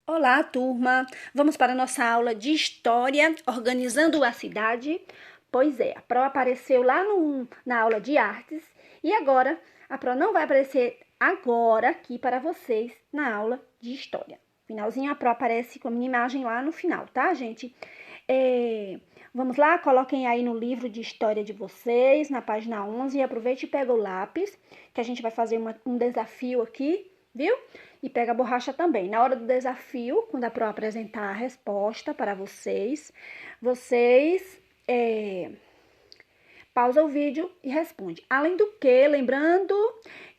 Olá, turma! Vamos para a nossa aula de História, organizando a cidade. Pois é, a Pro apareceu lá na aula de Artes e agora a Pro não vai aparecer agora aqui para vocês na aula de História. Finalzinho, a Pro aparece com a minha imagem lá no final, tá, gente? Vamos lá, coloquem aí no livro de História de vocês, na página 11, e aproveite e pega o lápis, que a gente vai fazer um desafio aqui, viu? E pega a borracha também. Na hora do desafio, quando a Pro apresentar a resposta para vocês, pausa o vídeo e responde. Além do que, lembrando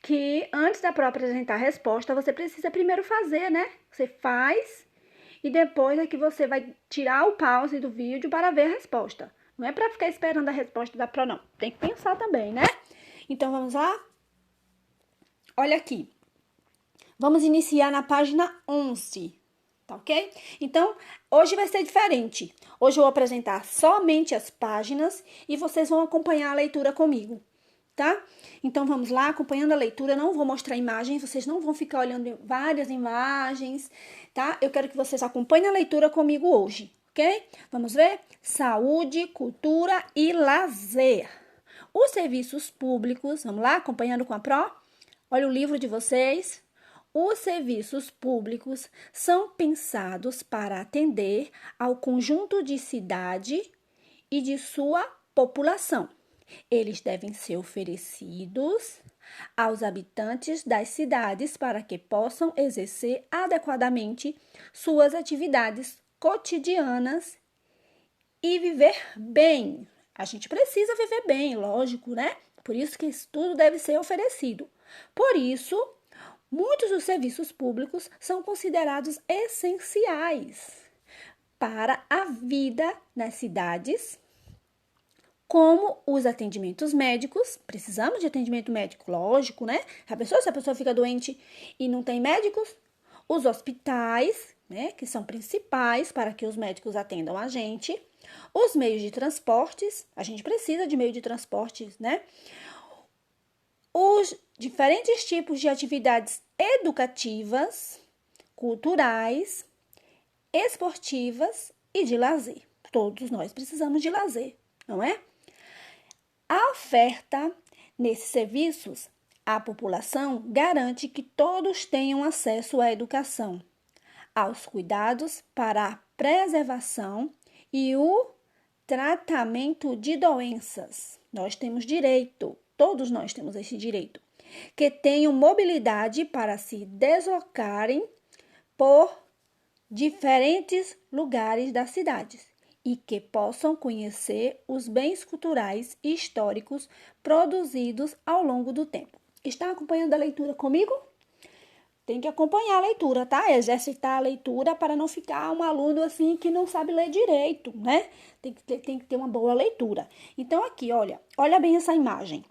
que antes da Pro apresentar a resposta, você precisa primeiro fazer, né? Você faz e depois é que você vai tirar o pause do vídeo para ver a resposta. Não é para ficar esperando a resposta da Pro, não. Tem que pensar também, né? Então, vamos lá? Olha aqui. Vamos iniciar na página 11, tá ok? Então, hoje vai ser diferente. Hoje eu vou apresentar somente as páginas e vocês vão acompanhar a leitura comigo, tá? Então, vamos lá, acompanhando a leitura. Não vou mostrar imagens, vocês não vão ficar olhando várias imagens, tá? Eu quero que vocês acompanhem a leitura comigo hoje, ok? Vamos ver? Saúde, cultura e lazer. Os serviços públicos, vamos lá, acompanhando com a Pro? Olha o livro de vocês. Os serviços públicos são pensados para atender ao conjunto de cidade e de sua população. Eles devem ser oferecidos aos habitantes das cidades para que possam exercer adequadamente suas atividades cotidianas e viver bem. A gente precisa viver bem, lógico, né? Por isso que isso tudo deve ser oferecido. Por isso, muitos dos serviços públicos são considerados essenciais para a vida nas cidades, como os atendimentos médicos. Precisamos de atendimento médico, lógico, né? Se a pessoa fica doente e não tem médicos, os hospitais, né, que são principais para que os médicos atendam a gente, os meios de transportes, a gente precisa de meio de transportes, né? Os diferentes tipos de atividades educativas, culturais, esportivas e de lazer. Todos nós precisamos de lazer, não é? A oferta nesses serviços à população garante que todos tenham acesso à educação, aos cuidados para a preservação e o tratamento de doenças. Nós temos direito, todos nós temos esse direito, que tenham mobilidade para se deslocarem por diferentes lugares das cidades e que possam conhecer os bens culturais e históricos produzidos ao longo do tempo. Está acompanhando a leitura comigo? Tem que acompanhar a leitura, tá? Exercitar a leitura para não ficar um aluno assim que não sabe ler direito, né? Tem que ter uma boa leitura. Então, aqui, olha bem essa imagem.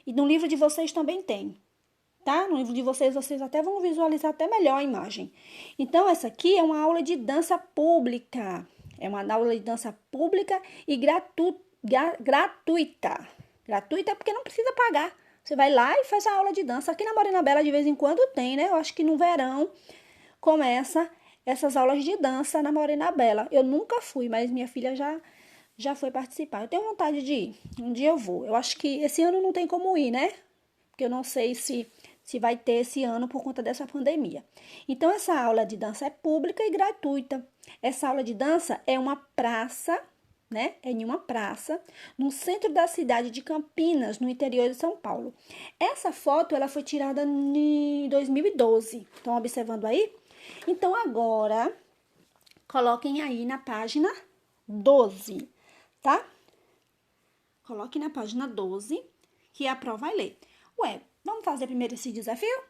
E no livro de vocês também tem, tá? No livro de vocês até vão visualizar até melhor a imagem. Então, essa aqui é uma aula de dança pública. É uma aula de dança pública e gratuita. Gratuita porque não precisa pagar. Você vai lá e faz a aula de dança. Aqui na Morena Bela, de vez em quando, tem, né? Eu acho que no verão começa essas aulas de dança na Morena Bela. Eu nunca fui, mas minha filha já foi participar. Eu tenho vontade de ir. Um dia eu vou. Eu acho que esse ano não tem como ir, né? Porque eu não sei se vai ter esse ano por conta dessa pandemia. Então, essa aula de dança é pública e gratuita. Essa aula de dança é uma praça, né? É em uma praça, no centro da cidade de Campinas, no interior de São Paulo. Essa foto, ela foi tirada em 2012. Estão observando aí? Então, agora, coloquem aí na página 12, tá? Coloquem na página 12, que a Pro vai ler. Ué, vamos fazer primeiro esse desafio?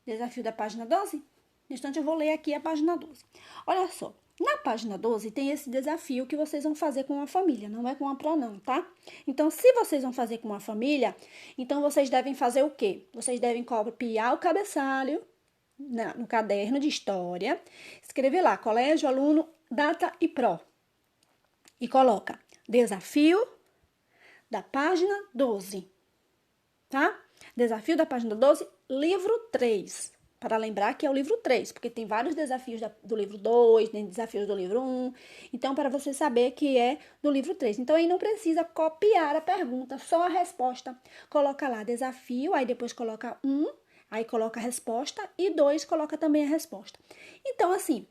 Desafio da página 12? No instante, eu vou ler aqui a página 12. Olha só, na página 12 tem esse desafio que vocês vão fazer com a família, não é com a Pro não, tá? Então, se vocês vão fazer com uma família, então vocês devem fazer o quê? Vocês devem copiar o cabeçalho no caderno de história, escrever lá, colégio, aluno, data e Pro. E coloca desafio da página 12, tá? Desafio da página 12, livro 3, Para lembrar que é o livro 3, porque tem vários desafios do livro 2, tem desafios do livro 1. Então, para você saber que é do livro 3. Então, aí não precisa copiar a pergunta, só a resposta. Coloca lá desafio, aí depois coloca 1, aí coloca a resposta e 2 coloca também a resposta. Então, assim,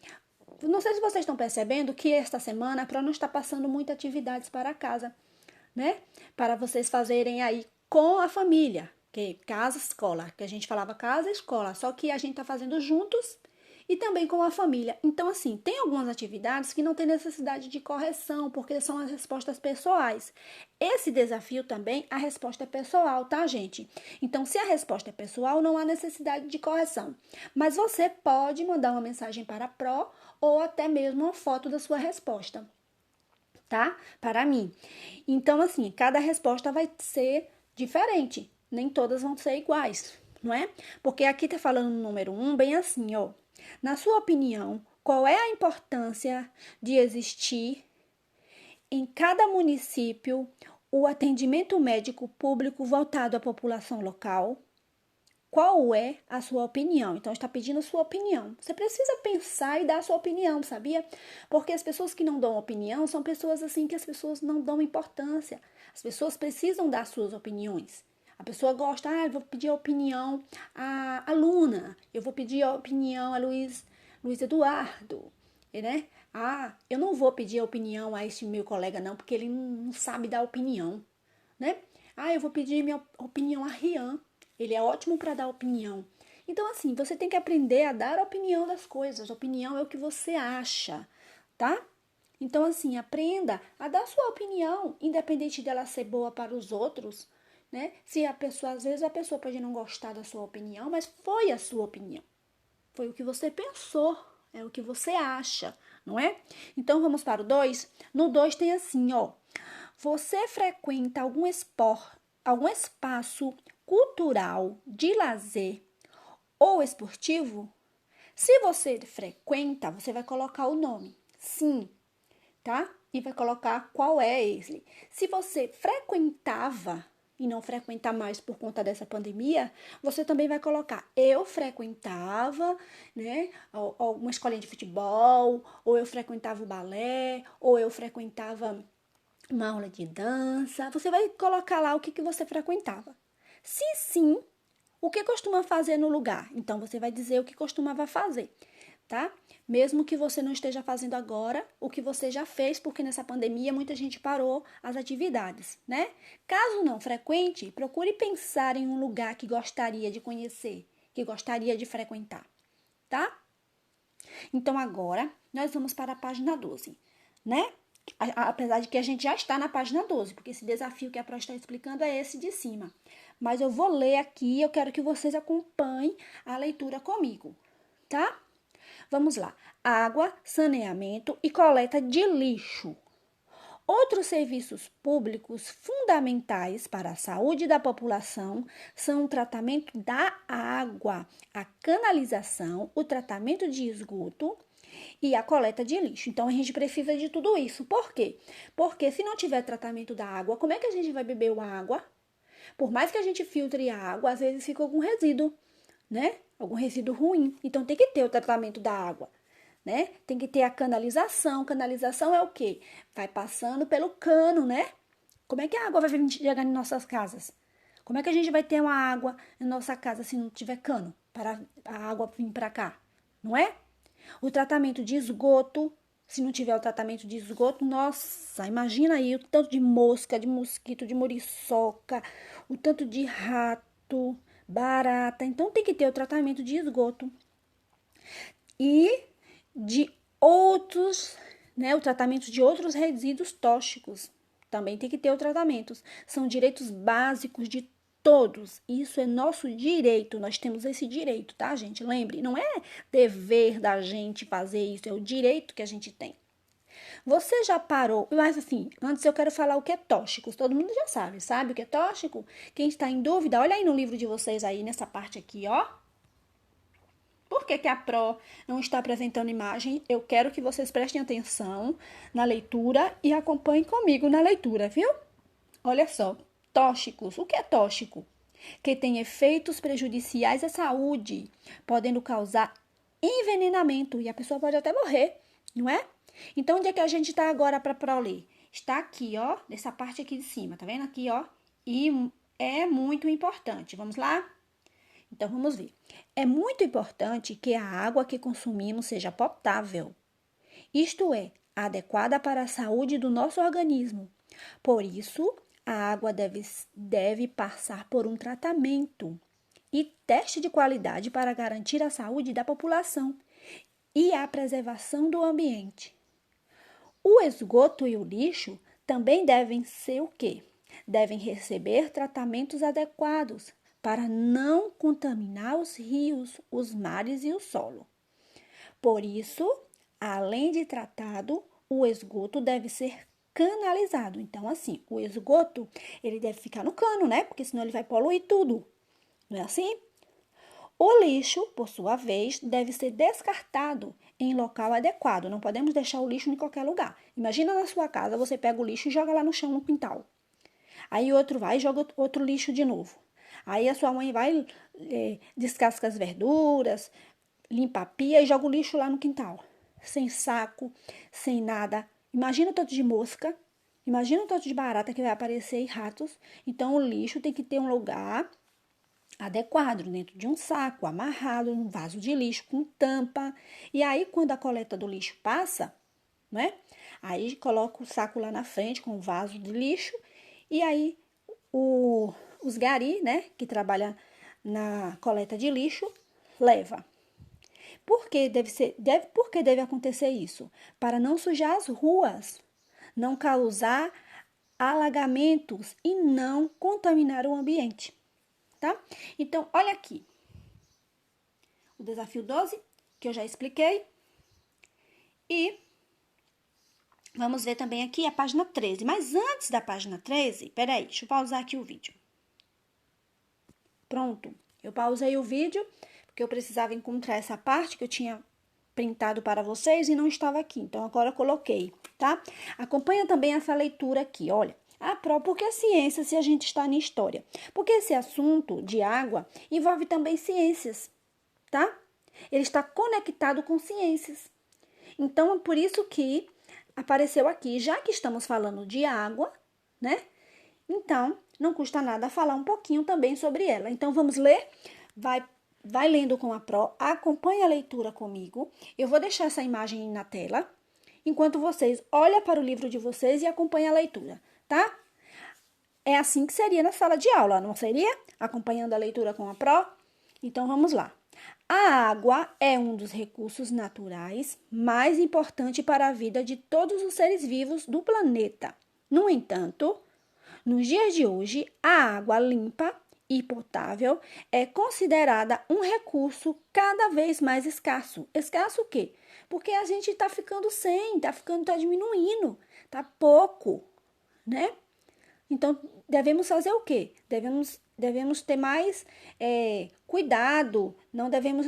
não sei se vocês estão percebendo que esta semana a Pro não está passando muitas atividades para casa, né? Para vocês fazerem aí com a família. Que casa, escola, que a gente falava casa, escola, só que a gente tá fazendo juntos e também com a família. Então, assim, tem algumas atividades que não tem necessidade de correção, porque são as respostas pessoais. Esse desafio também, a resposta é pessoal, tá, gente? Então, se a resposta é pessoal, não há necessidade de correção. Mas você pode mandar uma mensagem para a Pro ou até mesmo uma foto da sua resposta, tá? Para mim. Então, assim, cada resposta vai ser diferente. Nem todas vão ser iguais, não é? Porque aqui tá falando no número 1 bem assim, ó. Na sua opinião, qual é a importância de existir em cada município o atendimento médico público voltado à população local? Qual é a sua opinião? Então, está pedindo a sua opinião. Você precisa pensar e dar a sua opinião, sabia? Porque as pessoas que não dão opinião são pessoas assim que as pessoas não dão importância. As pessoas precisam dar suas opiniões. A pessoa gosta, eu vou pedir a opinião à Luna, eu vou pedir a opinião a Luiz Eduardo, né? Eu não vou pedir a opinião a este meu colega não, porque ele não sabe dar opinião, né? Eu vou pedir minha opinião a Rian, ele é ótimo para dar opinião. Então, assim, você tem que aprender a dar opinião das coisas. Opinião é o que você acha, tá? Então, assim, aprenda a dar sua opinião, independente dela ser boa para os outros, né? Se a pessoa, às vezes a pessoa pode não gostar da sua opinião, mas foi a sua opinião. Foi o que você pensou, é o que você acha, não é? Então vamos para o 2. No 2 tem assim, ó. Você frequenta algum espaço cultural, de lazer ou esportivo? Se você frequenta, você vai colocar o nome. Sim, tá? E vai colocar qual é ele. Se você frequentava e não frequenta mais por conta dessa pandemia, você também vai colocar eu frequentava, né, uma escolinha de futebol, ou eu frequentava o balé, ou eu frequentava uma aula de dança. Você vai colocar lá o que você frequentava. Se sim, o que costuma fazer no lugar? Então, você vai dizer o que costumava fazer, tá? Mesmo que você não esteja fazendo agora, o que você já fez, porque nessa pandemia muita gente parou as atividades, né? Caso não frequente, procure pensar em um lugar que gostaria de conhecer, que gostaria de frequentar, tá? Então, agora, nós vamos para a página 12, né? Apesar de que a gente já está na página 12, porque esse desafio que a Pro está explicando é esse de cima. Mas eu vou ler aqui, eu quero que vocês acompanhem a leitura comigo, tá? Vamos lá. Água, saneamento e coleta de lixo. Outros serviços públicos fundamentais para a saúde da população são o tratamento da água, a canalização, o tratamento de esgoto e a coleta de lixo. Então, a gente precisa de tudo isso. Por quê? Porque se não tiver tratamento da água, como é que a gente vai beber a água? Por mais que a gente filtre a água, às vezes fica algum resíduo, né? Algum resíduo ruim. Então, tem que ter o tratamento da água, né? Tem que ter a canalização. Canalização é o quê? Vai passando pelo cano, né? Como é que a água vai chegar em nossas casas? Como é que a gente vai ter uma água em nossa casa se não tiver cano para a água vir para cá? Não é? O tratamento de esgoto, se não tiver o tratamento de esgoto, nossa, imagina aí o tanto de mosca, de mosquito, de muriçoca, o tanto de rato, barata. Então, tem que ter o tratamento de esgoto. E de outros, né, o tratamento de outros resíduos tóxicos. Também tem que ter o tratamento. São direitos básicos de todos. Isso é nosso direito. Nós temos esse direito, tá, gente? Lembre, não é dever da gente fazer isso, é o direito que a gente tem. Você já parou? Mas assim, antes eu quero falar o que é tóxico. Todo mundo já sabe o que é tóxico? Quem está em dúvida, olha aí no livro de vocês aí, nessa parte aqui, ó. Por que a Pro não está apresentando imagem? Eu quero que vocês prestem atenção na leitura e acompanhem comigo na leitura, viu? Olha só, tóxicos. O que é tóxico? que têm efeitos prejudiciais à saúde, podendo causar envenenamento e a pessoa pode até morrer, não é? Então, onde é que a gente está agora para proler? Está aqui, ó, nessa parte aqui de cima, tá vendo aqui, ó? E é muito importante. Vamos lá? Então, vamos ver. É muito importante que a água que consumimos seja potável, isto é, adequada para a saúde do nosso organismo. Por isso, a água deve passar por um tratamento e teste de qualidade para garantir a saúde da população e a preservação do ambiente. O esgoto e o lixo também devem ser o quê? Devem receber tratamentos adequados para não contaminar os rios, os mares e o solo. Por isso, além de tratado, o esgoto deve ser canalizado. Então, assim, o esgoto, ele deve ficar no cano, né? Porque senão ele vai poluir tudo. Não é assim? O lixo, por sua vez, deve ser descartado em local adequado. Não podemos deixar o lixo em qualquer lugar. Imagina na sua casa, você pega o lixo e joga lá no chão, no quintal. Aí outro vai e joga outro lixo de novo. Aí a sua mãe vai, descasca as verduras, limpa a pia e joga o lixo lá no quintal. Sem saco, sem nada. Imagina o tanto de mosca, imagina o tanto de barata que vai aparecer e ratos. Então o lixo tem que ter um lugar adequado, dentro de um saco, amarrado, num vaso de lixo com tampa. E aí, quando a coleta do lixo passa, né? Aí coloca o saco lá na frente com o vaso de lixo. E aí, os gari, né? Que trabalham na coleta de lixo, leva. Por que por que deve acontecer isso? Para não sujar as ruas, não causar alagamentos e não contaminar o ambiente. Tá? Então, olha aqui. O desafio 12, que eu já expliquei. E vamos ver também aqui a página 13. Mas antes da página 13, peraí, deixa eu pausar aqui o vídeo. Pronto, eu pausei o vídeo, porque eu precisava encontrar essa parte que eu tinha printado para vocês e não estava aqui. Então, agora eu coloquei, tá? Acompanha também essa leitura aqui, olha. Por que ciência se a gente está na história? Porque esse assunto de água envolve também ciências, tá? Ele está conectado com ciências. Então, é por isso que apareceu aqui, já que estamos falando de água, né? Então, não custa nada falar um pouquinho também sobre ela. Então, vamos ler? Vai lendo com a Pro, acompanhe a leitura comigo. Eu vou deixar essa imagem na tela, enquanto vocês olham para o livro de vocês e acompanham a leitura, tá? É assim que seria na sala de aula, não seria? Acompanhando a leitura com a Pro? Então, vamos lá. A água é um dos recursos naturais mais importantes para a vida de todos os seres vivos do planeta. No entanto, nos dias de hoje, a água limpa e potável é considerada um recurso cada vez mais escasso. Escasso o quê? Porque a gente está ficando sem, está diminuindo, está pouco, né? Então, devemos fazer o quê? Devemos ter mais cuidado, não devemos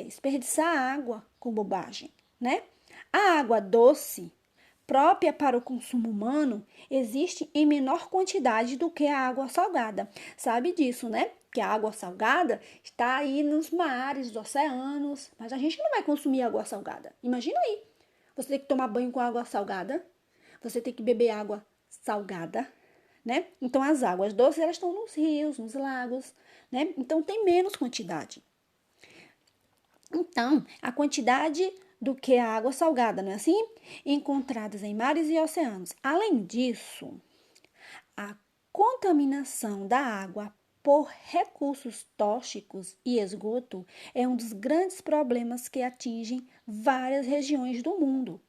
desperdiçar água com bobagem, né? A água doce, própria para o consumo humano, existe em menor quantidade do que a água salgada. Sabe disso, né? Que a água salgada está aí nos mares, nos oceanos, mas a gente não vai consumir água salgada. Imagina aí, você tem que tomar banho com água salgada, você tem que beber água salgada, né? Então, as águas doces, elas estão nos rios, nos lagos, né? Então, tem menos quantidade. Então, a quantidade do que a água salgada, não é assim? Encontradas em mares e oceanos. Além disso, a contaminação da água por recursos tóxicos e esgoto é um dos grandes problemas que atingem várias regiões do mundo.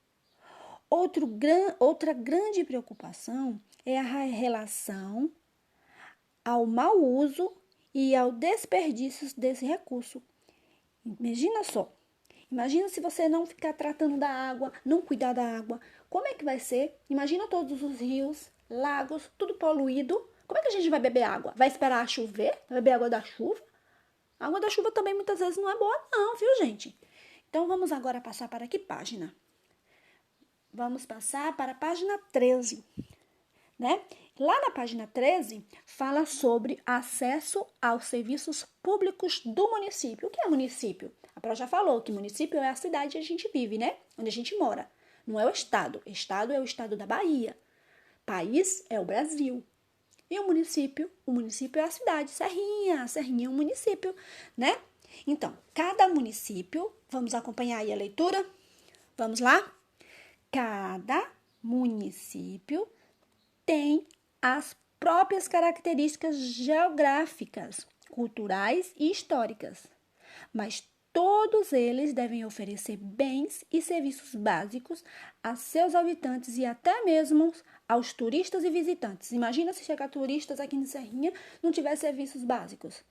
Outra grande preocupação é a relação ao mau uso e ao desperdício desse recurso. Imagina só, imagina se você não ficar tratando da água, não cuidar da água, como é que vai ser? Imagina todos os rios, lagos, tudo poluído. Como é que a gente vai beber água? Vai esperar chover? Vai beber água da chuva? A água da chuva também muitas vezes não é boa não, viu gente? Então vamos agora passar para que página? Vamos passar para a página 13, né? Lá na página 13, fala sobre acesso aos serviços públicos do município. O que é município? A Pró já falou que município é a cidade onde a gente vive, né? Onde a gente mora. Não é o estado. Estado é o estado da Bahia. País é o Brasil. E o município é a cidade. Serrinha é um município, né? Então, cada município, vamos acompanhar aí a leitura? Vamos lá? Cada município tem as próprias características geográficas, culturais e históricas, mas todos eles devem oferecer bens e serviços básicos a seus habitantes e até mesmo aos turistas e visitantes. Imagina se chegar turistas aqui em Serrinha não tiver serviços básicos.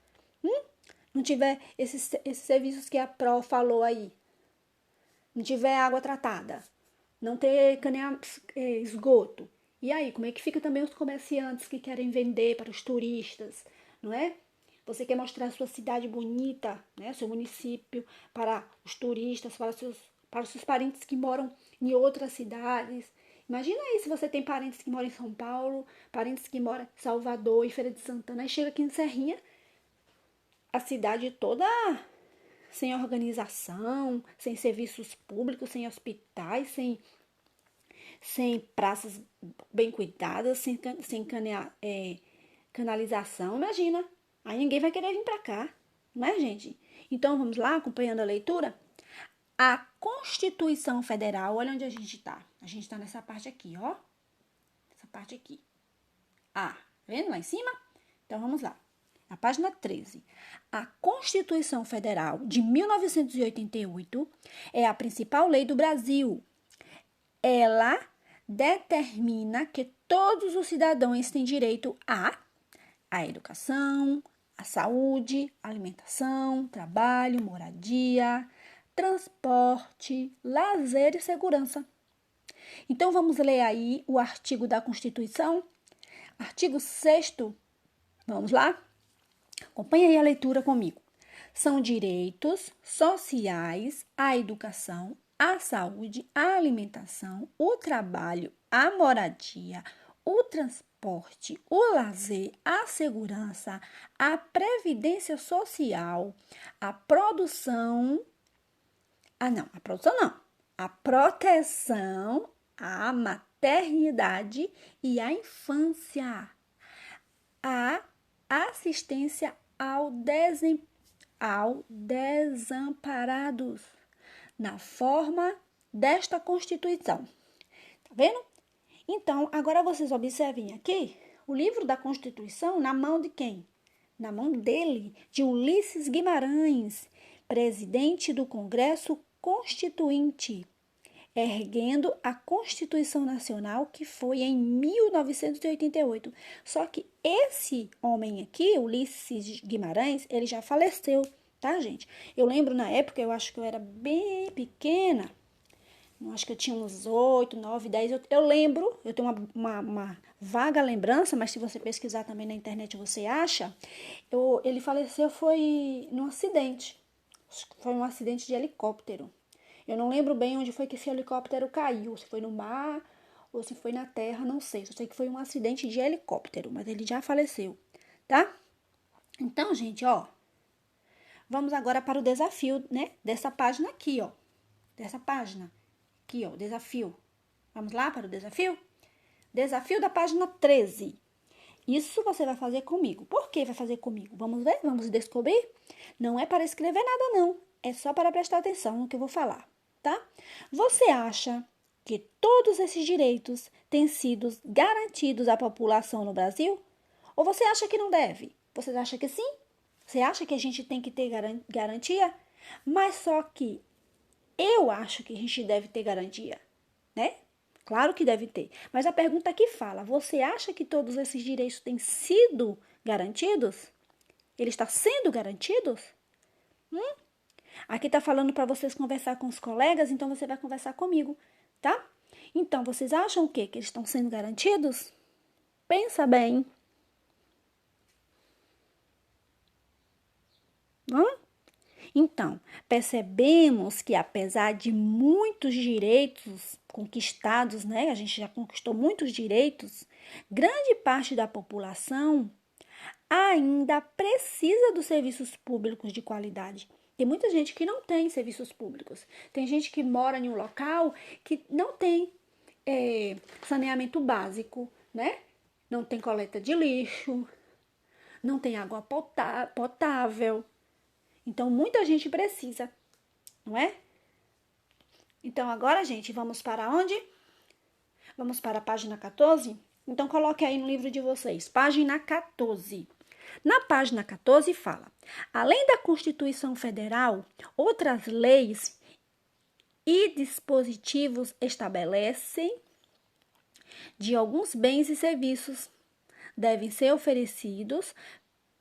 Não tiver esses serviços que a Pró falou aí. Não tiver água tratada. Não ter esgoto. E aí, como é que fica também os comerciantes que querem vender para os turistas, não é? Você quer mostrar a sua cidade bonita, né? Seu município para os turistas, para os seus parentes que moram em outras cidades. Imagina aí se você tem parentes que moram em São Paulo, parentes que moram em Salvador e Feira de Santana, aí chega aqui em Serrinha, a cidade toda sem organização, sem serviços públicos, sem hospitais, sem praças bem cuidadas, sem canalização. Imagina, aí ninguém vai querer vir para cá, não é, gente? Então, vamos lá, acompanhando a leitura? A Constituição Federal, olha onde a gente está. A gente está nessa parte aqui, ó. Essa parte aqui. Tá vendo lá em cima? Então, vamos lá. Na página 13. A Constituição Federal de 1988 é a principal lei do Brasil. Ela determina que todos os cidadãos têm direito à educação, à saúde, alimentação, trabalho, moradia, transporte, lazer e segurança. Então, vamos ler aí o artigo da Constituição. Artigo 6º. Vamos lá? Acompanhe aí a leitura comigo. São direitos sociais à educação, à saúde, à alimentação, o trabalho, a moradia, o transporte, o lazer, a segurança, a previdência social, a proteção, a proteção, a maternidade e a infância, a assistência ao desamparados, na forma desta Constituição. Tá vendo? Então, agora vocês observem aqui o livro da Constituição na mão de quem? Na mão dele, de Ulisses Guimarães, presidente do Congresso Constituinte, erguendo a Constituição Nacional, que foi em 1988. Só que esse homem aqui, Ulisses Guimarães, ele já faleceu, tá, gente? Eu lembro na época, eu acho que eu era bem pequena, eu acho que eu tinha uns 8, 9, 10. Eu lembro, eu tenho uma vaga lembrança, mas se você pesquisar também na internet você acha. Ele faleceu foi num acidente. Foi um acidente de helicóptero. Eu não lembro bem onde foi que esse helicóptero caiu, se foi no mar ou se foi na terra, não sei. Só sei que foi um acidente de helicóptero, mas ele já faleceu, tá? Então, gente, ó, vamos agora para o desafio, né? Dessa página aqui, ó. Dessa página aqui, ó, desafio. Vamos lá para o desafio? Desafio da página 13. Isso você vai fazer comigo. Por que vai fazer comigo? Vamos ver? Vamos descobrir? Não é para escrever nada, não. É só para prestar atenção no que eu vou falar, tá? Você acha que todos esses direitos têm sido garantidos à população no Brasil? Ou você acha que não deve? Você acha que sim? Você acha que a gente tem que ter garantia? Mas só que eu acho que a gente deve ter garantia, né? Claro que deve ter. Mas a pergunta aqui fala, você acha que todos esses direitos têm sido garantidos? Ele está sendo garantidos? Aqui está falando para vocês conversar com os colegas, então você vai conversar comigo, tá? Então, vocês acham o quê? Que eles estão sendo garantidos? Pensa bem. Então, percebemos que apesar de muitos direitos conquistados, né, a gente já conquistou muitos direitos, grande parte da população ainda precisa dos serviços públicos de qualidade. Tem muita gente que não tem serviços públicos. Tem gente que mora em um local que não tem saneamento básico, né? Não tem coleta de lixo, não tem água potável. Então, muita gente precisa, não é? Então, agora, gente, vamos para onde? Vamos para a página 14? Então, coloque aí no livro de vocês, página 14. Na página 14 fala: além da Constituição Federal, outras leis e dispositivos estabelecem de alguns bens e serviços devem ser oferecidos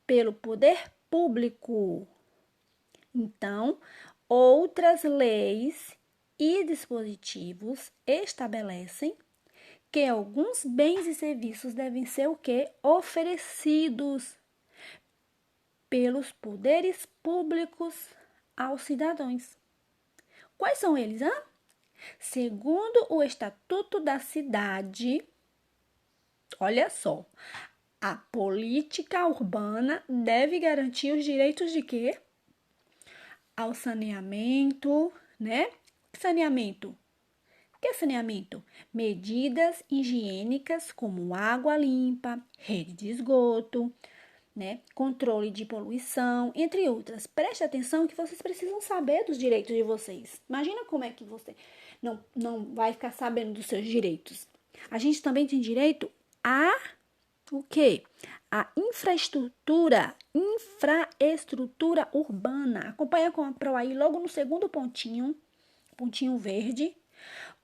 pelo poder público. Então, outras leis e dispositivos estabelecem que alguns bens e serviços devem ser o quê? Oferecidos pelos poderes públicos aos cidadãos. Quais são eles, hã? Segundo o Estatuto da Cidade, olha só, a política urbana deve garantir os direitos de quê? Ao saneamento, né? Saneamento. O que é saneamento? Medidas higiênicas como água limpa, rede de esgoto, né? Controle de poluição, entre outras. Preste atenção que vocês precisam saber dos direitos de vocês. Imagina como é que você não vai ficar sabendo dos seus direitos. A gente também tem direito a o quê? A infraestrutura urbana. Acompanha com a Pro aí logo no segundo pontinho verde,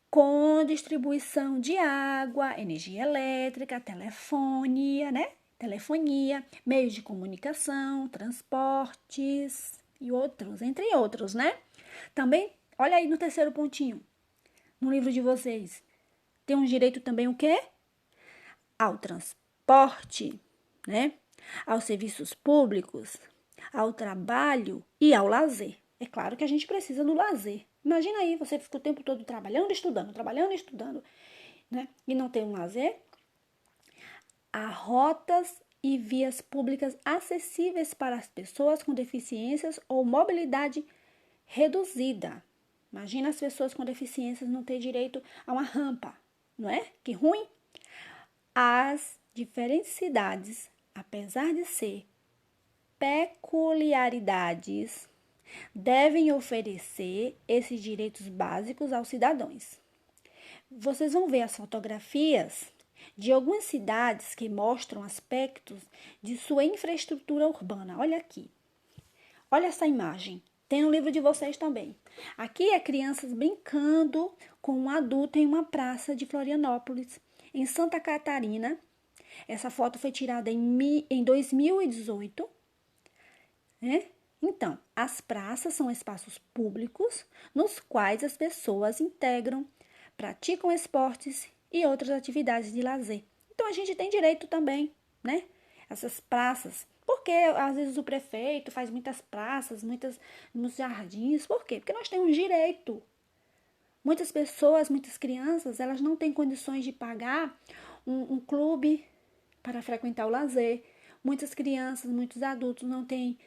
com distribuição de água, energia elétrica, telefonia, né? Telefonia, meios de comunicação, transportes e outros, entre outros, né? Também, olha aí no terceiro pontinho, no livro de vocês. Tem um direito também o quê? Ao transporte, né? Aos serviços públicos, ao trabalho e ao lazer. É claro que a gente precisa do lazer. Imagina aí, você fica o tempo todo trabalhando e estudando, né? E não tem um lazer. Há rotas e vias públicas acessíveis para as pessoas com deficiências ou mobilidade reduzida. Imagina as pessoas com deficiências não ter direito a uma rampa, não é? Que ruim. As diferencidades, apesar de ser peculiaridades, devem oferecer esses direitos básicos aos cidadãos. Vocês vão ver as fotografias de algumas cidades que mostram aspectos de sua infraestrutura urbana. Olha aqui. Olha essa imagem. Tem no livro de vocês também. Aqui é crianças brincando com um adulto em uma praça de Florianópolis, em Santa Catarina. Essa foto foi tirada em 2018, né? Então, as praças são espaços públicos nos quais as pessoas integram, praticam esportes e outras atividades de lazer. Então, a gente tem direito também, né? Essas praças. Porque às vezes o prefeito faz muitas praças, muitos jardins. Por quê? Porque nós temos direito. Muitas pessoas, muitas crianças, elas não têm condições de pagar um clube para frequentar o lazer. Muitas crianças, muitos adultos não têm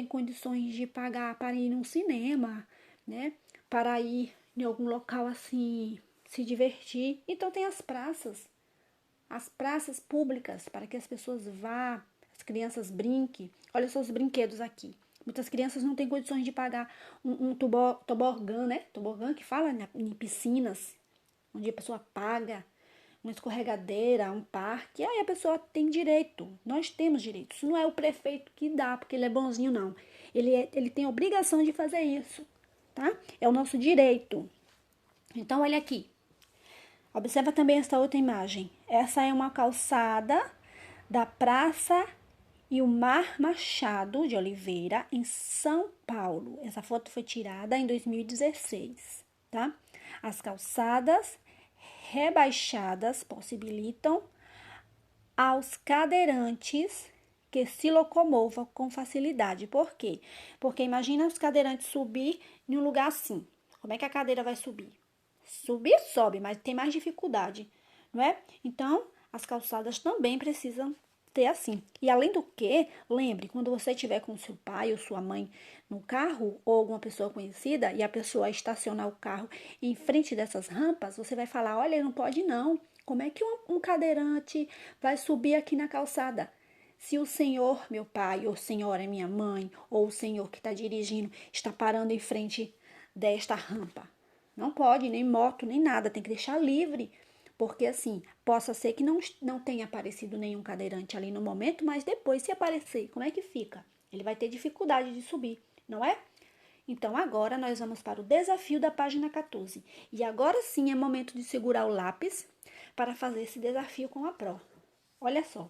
condições de pagar para ir num cinema, né? Para ir em algum local assim, se divertir. Então tem as praças públicas para que as pessoas vá, as crianças brinquem. Olha só os brinquedos aqui. Muitas crianças não têm condições de pagar um tobogã, né? Tobogã que fala em piscinas, onde a pessoa paga, uma escorregadeira, um parque. Aí a pessoa tem direito. Nós temos direito. Isso não é o prefeito que dá, porque ele é bonzinho, não. Ele tem obrigação de fazer isso, tá? É o nosso direito. Então, olha aqui. Observa também esta outra imagem. Essa é uma calçada da Praça Ilmar Machado de Oliveira, em São Paulo. Essa foto foi tirada em 2016, tá? As calçadas rebaixadas possibilitam aos cadeirantes que que se locomova com facilidade. Por quê? Porque imagina os cadeirantes subir em um lugar assim. Como é que a cadeira vai subir? Subir, sobe, mas tem mais dificuldade, não é? Então, as calçadas também precisam ter assim. E além do que, lembre, quando você estiver com seu pai ou sua mãe no carro ou alguma pessoa conhecida e a pessoa estacionar o carro em frente dessas rampas, você vai falar, olha, não pode não. Como é que um cadeirante vai subir aqui na calçada? Se o senhor, meu pai, ou senhora, minha mãe, ou o senhor que está dirigindo, está parando em frente desta rampa. Não pode, nem moto, nem nada, tem que deixar livre. Porque assim, possa ser que não tenha aparecido nenhum cadeirante ali no momento, mas depois, se aparecer, como é que fica? Ele vai ter dificuldade de subir, não é? Então, agora nós vamos para o desafio da página 14. E agora sim é momento de segurar o lápis para fazer esse desafio com a Pro. Olha só.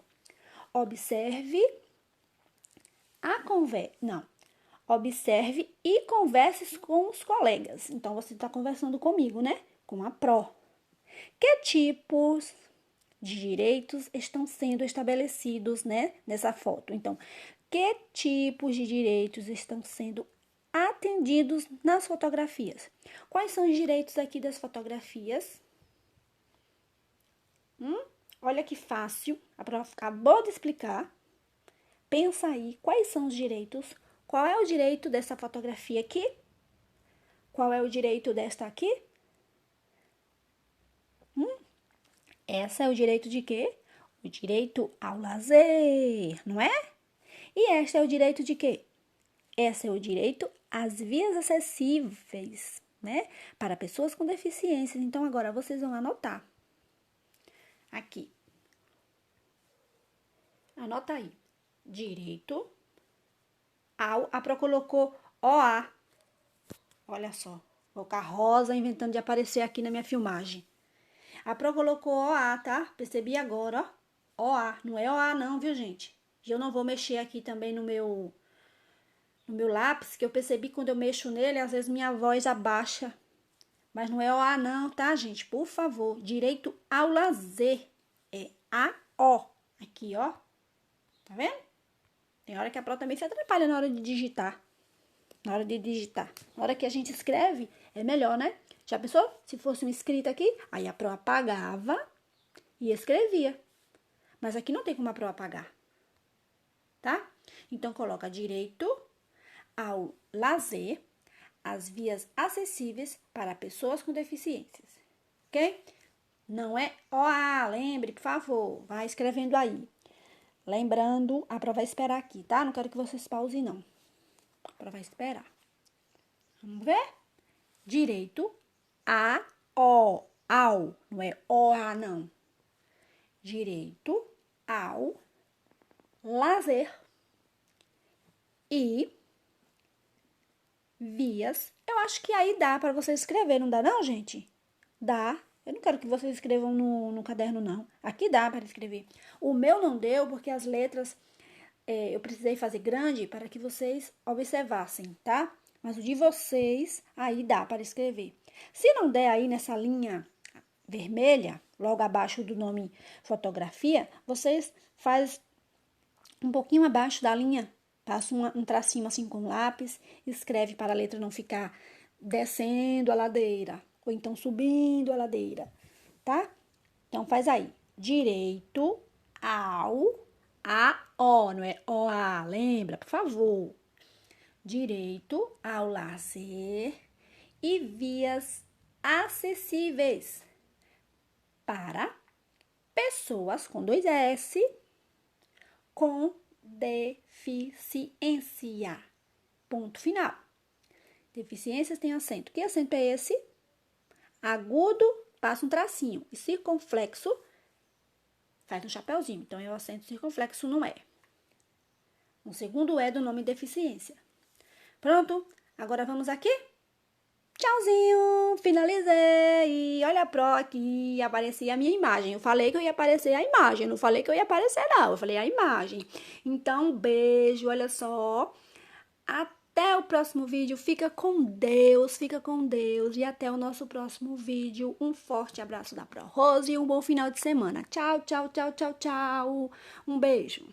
Observe Observe e converse com os colegas. Então, você está conversando comigo, né? Com a Pro. Que tipos de direitos estão sendo estabelecidos, né? Nessa foto. Então, que tipos de direitos estão sendo atendidos nas fotografias? Quais são os direitos aqui das fotografias? Olha que fácil. A prof acabou de explicar. Pensa aí, quais são os direitos? Qual é o direito dessa fotografia aqui? Qual é o direito desta aqui? Essa é o direito de quê? O direito ao lazer, não é? E esta é o direito de quê? Essa é o direito às vias acessíveis, né? Para pessoas com deficiências. Então, agora vocês vão anotar. Aqui. Anota aí. Direito ao... A Pro colocou OA. Olha só. Colocar rosa inventando de aparecer aqui na minha filmagem. A Pro colocou OA, tá? Percebi agora, ó. OA. Não é OA não, viu, gente? E eu não vou mexer aqui também no meu lápis, que eu percebi que quando eu mexo nele, às vezes minha voz abaixa. Mas não é OA não, tá, gente? Por favor. Direito ao lazer. É AO. Aqui, ó. Tá vendo? Tem hora que a Pro também se atrapalha na hora de digitar. Na hora que a gente escreve, é melhor, né? Já pensou? Se fosse um escrito aqui, aí a Pro apagava e escrevia. Mas aqui não tem como a Pro apagar. Tá? Então, coloca direito ao lazer, as vias acessíveis para pessoas com deficiências. Ok? Não é OA, lembre, por favor. Vai escrevendo aí. Lembrando, a Pro vai esperar aqui, tá? Não quero que vocês pausem, não. A Pro vai esperar. Vamos ver? Direito ao. Não é OA, não. Direito ao lazer e vias. Eu acho que aí dá para você escrever, não dá não, gente? Dá. Eu não quero que vocês escrevam no caderno, não. Aqui dá para escrever. O meu não deu porque as letras eu precisei fazer grande para que vocês observassem, tá? Mas o de vocês, aí dá para escrever. Se não der aí nessa linha vermelha, logo abaixo do nome fotografia, vocês faz um pouquinho abaixo da linha, passa um tracinho assim com lápis, escreve para a letra não ficar descendo a ladeira, ou então subindo a ladeira, tá? Então, faz aí. Direito ao... A-O, não é O-A, lembra, por favor. Direito ao lazer e vias acessíveis para pessoas com 2 S com deficiência. Ponto final. Deficiências tem acento. Que acento é esse? Agudo, passa um tracinho. E circunflexo, faz um chapeuzinho. Então, é o acento circunflexo, não é. O segundo é do nome deficiência. Pronto? Agora vamos aqui? Tchauzinho! Finalizei! Olha a Pro aqui, aparecia a minha imagem. Eu falei que eu ia aparecer a imagem, não falei que eu ia aparecer não, eu falei a imagem. Então, beijo, olha só. Até o próximo vídeo, fica com Deus e até o nosso próximo vídeo. Um forte abraço da Pro Rose e um bom final de semana. Tchau, tchau, tchau, tchau, tchau. Um beijo.